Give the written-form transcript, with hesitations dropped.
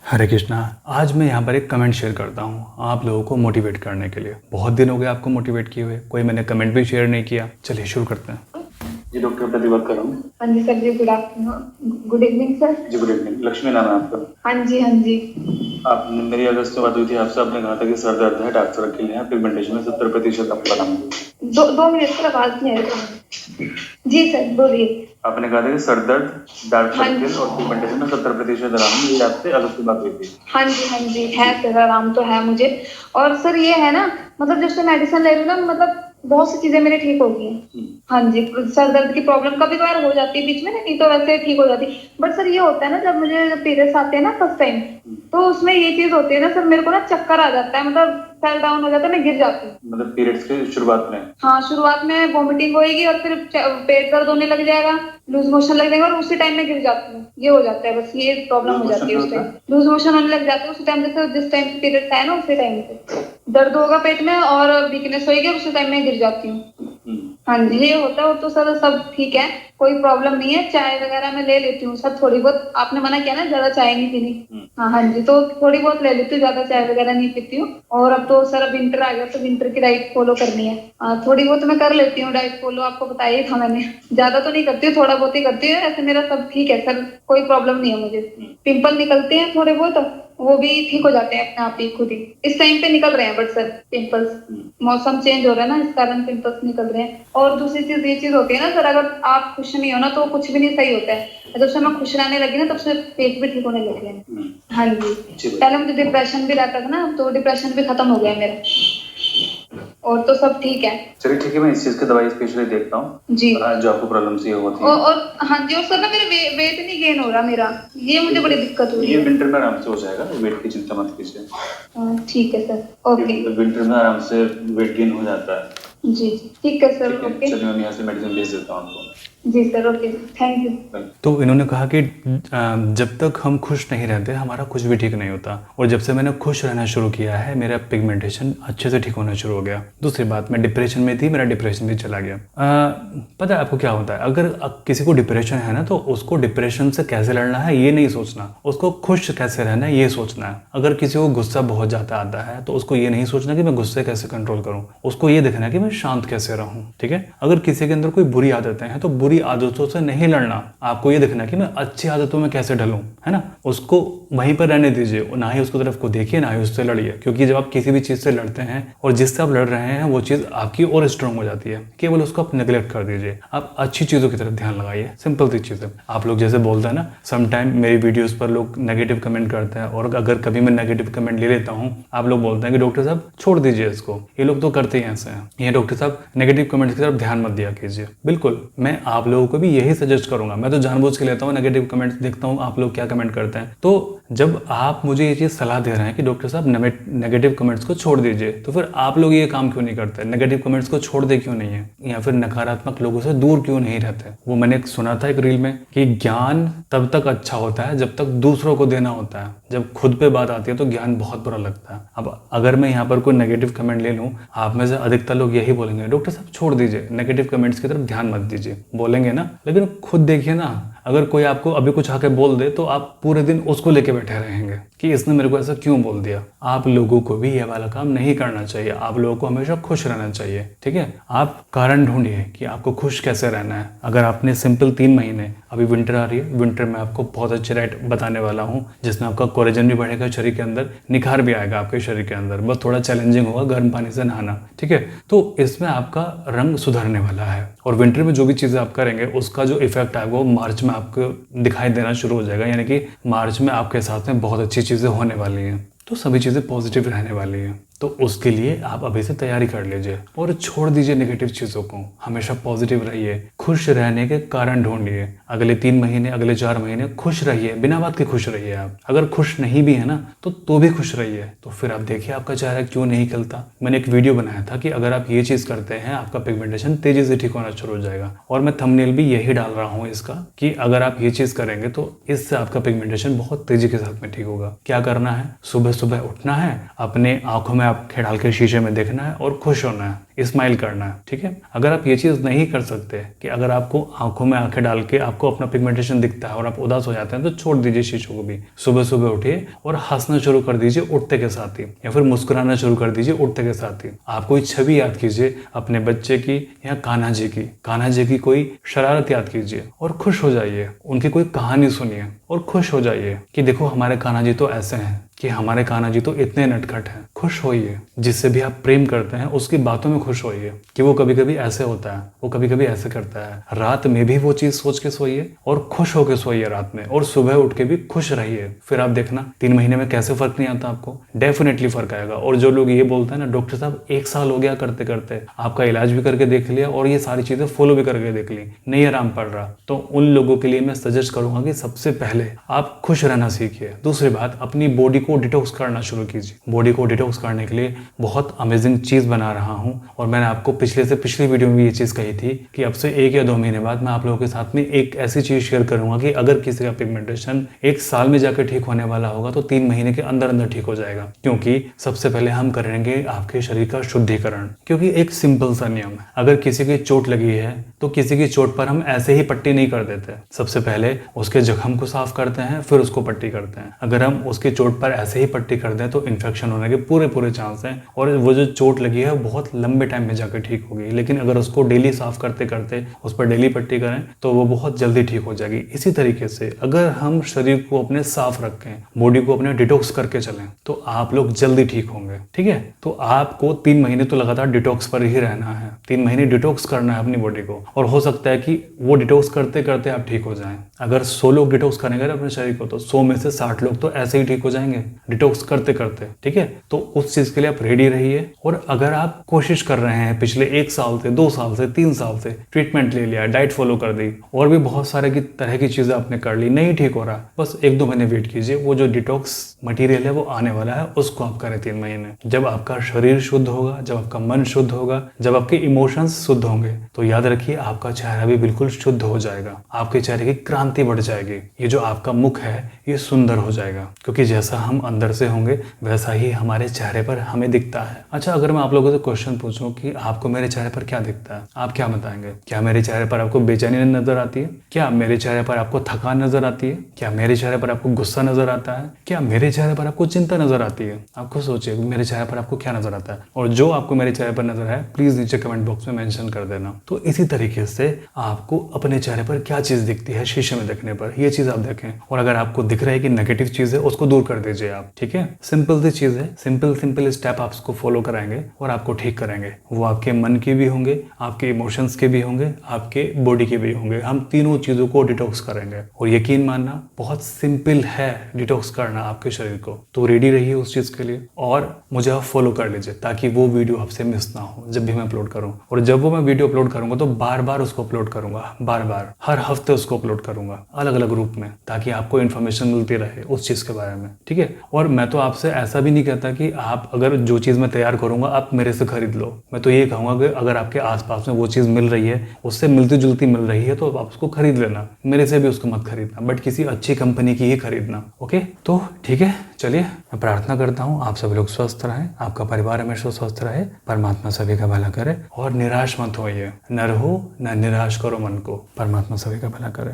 हरे कृष्णा। आज मैं यहाँ पर एक कमेंट शेयर करता हूँ आप लोगों को मोटिवेट करने के लिए। बहुत दिन हो गए आपको मोटिवेट किए हुए, कोई मैंने कमेंट भी शेयर नहीं किया। चलिए शुरू करते हैं। जी डॉक्टर प्रतिभा कर रहा हूँ। हाँ जी सर जी, good afternoon, good evening sir. जी गुड इवनिंग। लक्ष्मी नाम है आपका? हाँ जी हाँ जी। आप मेरी अगस्त में बात हुई थी आपसे, आपने कहा था कि सर दर्द है, डॉक्टर के लिए पिगमेंटेशन में 70% आपको बताऊंगी। दो मिनट सर, आवाज नहीं आ रही। जी सर बोलिए। आपने कहा था कि सर दर्द, डार्क सर्किल और पिगमेंटेशन में 70% आराम है, ये आपसे अगस्त में बात हुई थी। हाँ जी है सर, आराम तो है मुझे। और सर ये है ना, मतलब जब से मेडिसिन ले रही हूँ ना, मतलब बहुत सी चीजें मेरी ठीक हो गई हैं। हाँ जी, सर दर्द की प्रॉब्लम कभी कभार हो जाती है बीच में ना, नहीं तो वैसे ठीक हो जाती। बट सर ये होता है ना, जब मुझे पीरियड्स आते हैं ना फर्स्ट टाइम, तो उसमें ये चीज होती है ना सर, मेरे को ना चक्कर आ जाता है, मतलब फेल डाउन हो जाता है, मैं गिर जाती हूँ। मतलब पीरियड्स के शुरुआत में? हाँ, शुरुआत में वॉमिटिंग होएगी और फिर पेट दर्द होने लग जाएगा, लूज मोशन लग जाएगा और उसी टाइम में गिर जाती हूँ। ये हो जाता है, बस ये प्रॉब्लम हो जाती है उस टाइम। लूज मोशन होने लग जाता है उसी टाइम, जैसे जिस टाइम पीरियड्स आए ना उसी टाइम पे दर्द होगा पेट में और वीकनेस होएगी और उसी टाइम में गिर जाती हूँ। हाँ जी, ये होता है। वो तो सर सब ठीक है, कोई प्रॉब्लम नहीं है। चाय वगैरह मैं ले लेती हूँ सर, थोड़ी बहुत। आपने मना किया ना ज्यादा चाय नहीं पीनी। हाँ जी, तो थोड़ी बहुत ले लेती हूँ, ज्यादा चाय वगैरह नहीं पीती हूँ। और अब तो सर विंटर आ गया, तो विंटर की डाइट फॉलो करनी है। थोड़ी बहुत मैं कर लेती हूँ डाइट फॉलो, आपको बताया ही था मैंने। ज्यादा तो नहीं करती हूँ, थोड़ा बहुत ही करती हूँ। ऐसे मेरा सब ठीक है सर, कोई प्रॉब्लम नहीं है मुझे। पिंपल निकलते हैं थोड़े बहुत, वो भी ठीक हो जाते हैं अपने आप ही, खुद ही। इस टाइम पे निकल रहे हैं बट सर पिंपल्स, मौसम चेंज हो रहा है ना, इस कारण पिंपल्स निकल रहे हैं। और दूसरी चीज ये चीज होती है ना सर, अगर आप खुश नहीं हो ना तो कुछ भी नहीं सही होता है। जब से मैं खुश रहने लगी ना, तब से पेट भी ठीक होने लग गया। हाँ जी, पहले मुझे डिप्रेशन भी रहता था ना, तो डिप्रेशन भी खत्म हो गया मेरा। और तो सब ठीक है। चलिए ठीक है, मैं इस चीज की दवाई स्पेशली देखता हूँ जी, जो आपको प्रॉब्लम ये होती है। और हाँ जी, और सर ना मेरे वेट नहीं गेन हो रहा मेरा, ये मुझे बड़ी दिक्कत हो रही ये है। विंटर में आराम से हो जाएगा, वेट की चिंता मत कीजिए। ठीक है सर, ओके। विंटर में आराम से वेट गेन हो जाता है। जी ठीक है सर, ओके। चलिए मैं यहाँ से मेडिसिन भेज देता हूँ आपको। जी सर, ओके, थैंक यू। तो इन्होंने कहा कि जब तक हम खुश नहीं रहते हमारा कुछ भी ठीक नहीं होता, और जब से मैंने खुश रहना शुरू किया है मेरा पिगमेंटेशन अच्छे से ठीक होना शुरू हो गया। दूसरी बात, मैं डिप्रेशन में थी, मेरा डिप्रेशन भी चला गया। पता है आपको क्या होता है, अगर किसी को डिप्रेशन है ना, तो उसको डिप्रेशन से कैसे लड़ना है ये नहीं सोचना, उसको खुश कैसे रहना है ये सोचना है। अगर किसी को गुस्सा बहुत ज़्यादा आता है तो उसको ये नहीं सोचना कि मैं गुस्से कैसे कंट्रोल करूँ, उसको ये देखना है कि मैं शांत कैसे रहूँ। ठीक है, अगर किसी के अंदर कोई बुरी आदतें हैं तो बुरी आदतों से नहीं लड़ना, आपको ये देखना कि मैं अच्छी आदतों में कैसे ढलूं, है ना। उसको वहीं पर रहने दीजिए, ना ही उसकी तरफ को देखिए ना ही उससे लड़िए। क्योंकि जब आप किसी भी चीज़ से लड़ते हैं और जिससे आप लड़ रहे हैं वो चीज़ आपकी और स्ट्रांग हो जाती है। केवल उसको आप नेग्लेक्ट कर दीजिए, आप अच्छी चीज़ों की तरफ ध्यान लगाइए। सिंपल सी चीज़ है। आप लोग जैसे बोलते हैं ना, समटाइम मेरी वीडियोज़ पर लोग नेगेटिव कमेंट करते हैं, और अगर कभी मैं नेगेटिव कमेंट ले लेता हूँ, आप लोग बोलते हैं कि डॉक्टर साहब छोड़ दीजिए इसको, ये लोग तो करते ही ऐसे हैं, ये डॉक्टर साहब नेगेटिव कमेंट्स की तरफ ध्यान मत दिया कीजिए। बिल्कुल, मैं आप लोगों को भी यही सजेस्ट करूंगा। मैं तो जानबूझ के लेता हूँ नेगेटिव कमेंट्स, देखता हूँ आप लोग क्या कमेंट करते हैं। तो जब आप मुझे ये चीज़ सलाह दे रहे हैं कि डॉक्टर साहब नेगेटिव कमेंट्स को छोड़ दीजिए, तो फिर आप लोग ये काम क्यों नहीं करते, नेगेटिव कमेंट्स को छोड़ दे क्यों नहीं है, या फिर नकारात्मक लोगों से दूर क्यों नहीं रहते। वो मैंने सुना था एक रील में कि ज्ञान तब तक अच्छा होता है जब तक दूसरों को देना होता है, जब खुद पे बात आती है तो ज्ञान बहुत बुरा लगता है। अब अगर मैं यहाँ पर कोई नेगेटिव कमेंट ले लूँ, आप में से अधिकतर लोग यही बोलेंगे डॉक्टर साहब छोड़ दीजिए, नेगेटिव कमेंट्स की तरफ ध्यान मत दीजिए, बोलेंगे ना। लेकिन खुद देखिए ना, अगर कोई आपको अभी कुछ आके बोल दे तो आप पूरे दिन उसको लेके बैठे रहेंगे कि इसने मेरे को ऐसा क्यों बोल दिया। आप लोगों को भी ये वाला काम नहीं करना चाहिए, आप लोगों को हमेशा खुश रहना चाहिए। ठीक है, आप कारण ढूंढिए कि आपको खुश कैसे रहना है। अगर आपने सिंपल 3 महीने, अभी विंटर आ रही है, विंटर में आपको बहुत अच्छी डाइट बताने वाला हूँ जिसमें आपका कोलेजन भी बढ़ेगा शरीर के अंदर, निखार भी आएगा आपके शरीर के अंदर। बस थोड़ा चैलेंजिंग होगा गर्म पानी से नहाना। ठीक है, तो इसमें आपका रंग सुधरने वाला है, और विंटर में जो भी चीज़ें आप करेंगे उसका जो इफेक्ट आएगा वो मार्च में आपको दिखाई देना शुरू हो जाएगा। यानी कि मार्च में आपके साथ में बहुत अच्छी चीज़ें होने वाली हैं, तो सभी चीज़ें पॉजिटिव रहने वाली हैं। तो उसके लिए आप अभी से तैयारी कर लीजिए और छोड़ दीजिए नेगेटिव चीज़ों को। हमेशा पॉजिटिव रहिए, खुश रहने के कारण ढूंढिए। अगले 3 महीने, अगले 4 महीने खुश रहिए, बिना बात के खुश रहिए। आप अगर खुश नहीं भी है ना तो भी खुश रहिए, तो फिर आप देखिए आपका चेहरा क्यों नहीं खिलता। मैंने एक वीडियो बनाया था कि अगर आप ये चीज़ करते हैं आपका पिगमेंटेशन तेजी से ठीक होना शुरू हो जाएगा, और मैं थंबनेल भी यही डाल रहा हूँ इसका कि अगर आप ये चीज़ करेंगे तो इससे आपका पिगमेंटेशन बहुत तेजी के साथ में ठीक होगा। क्या करना है, सुबह सुबह उठना है, अपने आंखों में आंखें डाल के शीशे में देखना है और खुश होना है, स्माइल करना है, ठीक है। अगर आप ये चीज़ नहीं कर सकते कि अगर आपको आंखों में आंखें डाल के आपको अपना पिगमेंटेशन दिखता है और आप उदास हो जाते हैं, तो छोड़ दीजिए शीशों को भी। सुबह सुबह उठिए और हंसना शुरू कर दीजिए उठते के साथ ही, या फिर मुस्कुराना शुरू कर दीजिए उठते के साथ ही। आप कोई छवि याद कीजिए अपने बच्चे की या कान्हा जी की कोई शरारत याद कीजिए और खुश हो जाइए। उनकी कोई कहानी सुनिए और खुश हो जाइए कि देखो हमारे कान्हा जी तो ऐसे हैं, कि हमारे कान्हा जी तो इतने नटखट हैं। खुश होइए, जिससे भी आप प्रेम करते हैं उसकी बातों में खुश होइए कि वो कभी कभी ऐसे होता है, वो कभी कभी ऐसे करता है। रात में भी वो चीज़ सोच के सोइए और खुश होकर सोइए रात में, और सुबह उठ के भी खुश रहिए। फिर आप देखना 3 महीने में कैसे फर्क नहीं आता आपको, डेफिनेटली फर्क आएगा। और जो लोग ये बोलते हैं ना डॉक्टर साहब 1 साल हो गया करते करते, आपका इलाज भी करके देख लिया और ये सारी चीज़ें फॉलो भी करके देख ली, नहीं आराम पड़ रहा, तो उन लोगों के लिए मैं सजेस्ट करूंगा कि सबसे पहले आप खुश रहना सीखिए। दूसरी बात, अपनी बॉडी को डिटॉक्स करना शुरू कीजिए। बॉडी को डिटॉक्स करने के लिए बहुत अमेजिंग चीज़ बना रहा हूं, और मैंने आपको पिछले से पिछली वीडियो में ये चीज़ कही थी कि अब से 1 या 2 महीने बाद मैं आप लोगों के साथ में एक ऐसी चीज़ शेयर करूंगा कि अगर किसी का पिगमेंटेशन 1 साल में जाकर ठीक होने वाला होगा तो 3 महीने के अंदर अंदर ठीक हो जाएगा। क्योंकि सबसे पहले हम करेंगे आपके शरीर का शुद्धिकरण। क्योंकि एक सिंपल सा नियम है, अगर किसी की चोट लगी है तो किसी की चोट पर हम ऐसे ही पट्टी नहीं कर देते। सबसे पहले उसके जख्म को साफ करते हैं, फिर उसको पट्टी करते हैं। अगर हम उसकी चोट पर ऐसे ही पट्टी कर दें तो इन्फेक्शन होने के पूरे चांस हैं, और वो जो चोट लगी है बहुत लंबे टाइम में जाकर ठीक होगी। लेकिन अगर उसको डेली साफ करते करते उस पर डेली पट्टी करें तो वो बहुत जल्दी ठीक हो जाएगी। इसी तरीके से अगर हम शरीर को अपने साफ रखें, बॉडी को अपने डिटॉक्स करके चलें, तो आप लोग जल्दी ठीक होंगे, ठीक है। तो आपको 3 महीने तो लगातार डिटॉक्स पर ही रहना है, 3 महीने डिटॉक्स करना है अपनी बॉडी को, और हो सकता है कि वो डिटॉक्स करते करते आप ठीक हो जाएं। अगर 100 लोग डिटॉक्स करेंगे अपने शरीर को तो 100 में से 60 लोग तो ऐसे ही ठीक हो जाएंगे डिटॉक्स करते करते, ठीक है। तो उस चीज के लिए आप रेडी रहिए। और अगर आप कोशिश कर रहे हैं पिछले 1 साल से, 2 साल से, 3 साल से, ट्रीटमेंट ले लिया, डाइट फॉलो कर दी, और भी बहुत सारे की तरह की चीजें आपने कर ली, नहीं ठीक हो रहा, बस 1-2 महीने वेट कीजिए। वो जो डिटॉक्स मटेरियल है वो आने वाला है, उसको आप करें 3 महीने। जब आपका शरीर शुद्ध होगा, जब आपका मन शुद्ध होगा, जब आपके इमोशंस शुद्ध होंगे, तो याद रखिए आपका चेहरा भी बिल्कुल शुद्ध हो जाएगा। आपके चेहरे की क्रांति बढ़ जाएगी। ये जो आपका मुख है ये सुंदर हो जाएगा, क्योंकि जैसा हम अंदर से होंगे वैसा ही हमारे चेहरे पर हमें दिखता है। अच्छा, अगर मैं आप लोगों से क्वेश्चन पूछूं कि आपको मेरे चेहरे पर क्या दिखता है, आप क्या बताएंगे? क्या मेरे चेहरे पर आपको बेचैनी नजर आती है? क्या मेरे चेहरे पर आपको थकान नजर आती है? क्या मेरे चेहरे पर आपको गुस्सा नजर आता है? क्या मेरे चेहरे पर आपको चिंता नजर आती है? आपको सोचिए मेरे चेहरे पर आपको क्या नजर आता है, और जो आपको मेरे चेहरे पर नजर है प्लीज नीचे कमेंट बॉक्स में मेंशन कर देना। तो इसी तरीके से आपको अपने चेहरे पर क्या चीज दिखती है शीशे में देखने पर, ये चीज आप देखें, और अगर आपको दिख रहा है कि नेगेटिव चीज है उसको दूर कर दीजिए आप, ठीक है। सिंपल सी चीज है, सिंपल स्टेप आप उसको फॉलो कराएंगे और आपको ठीक करेंगे। वो आपके मन के भी होंगे, आपके इमोशंस के भी होंगे, आपके बॉडी के भी होंगे। हम तीनों चीजों को डिटॉक्स करेंगे, और यकीन मानना बहुत सिंपल है डिटॉक्स करना आपके शरीर को। तो रेडी रहिए उस चीज के लिए, और मुझे आप फॉलो कर लीजिए ताकि वो वीडियो आपसे मिस ना हो जब भी मैं अपलोड करूं। और जब वो मैं वीडियो अपलोड करूंगा तो बार बार उसको अपलोड करूंगा, बार बार हर हफ्ते उसको अपलोड करूंगा अलग अलग रूप में, ताकि आपको इन्फॉर्मेशन मिलती रहे उस चीज के बारे में, ठीक है। और मैं तो आपसे ऐसा भी नहीं कहता कि आप अगर जो चीज मैं तैयार करूंगा आप मेरे से खरीद लो। मैं तो ये कहूंगा कि अगर आपके आसपास में वो चीज मिल रही है, उससे मिलती जुलती मिल रही है, तो आप उसको खरीद लेना, मेरे से भी उसको मत खरीदना, बट किसी अच्छी कंपनी की ही खरीदना, ओके। तो ठीक है, चलिए मैं प्रार्थना करता हूँ आप सभी लोग स्वस्थ रहें, आपका परिवार हमेशा स्वस्थ रहे, परमात्मा सभी का भला करे, और निराश मत होइए, न रहो न निराश करो मन को, परमात्मा सभी का भला करे।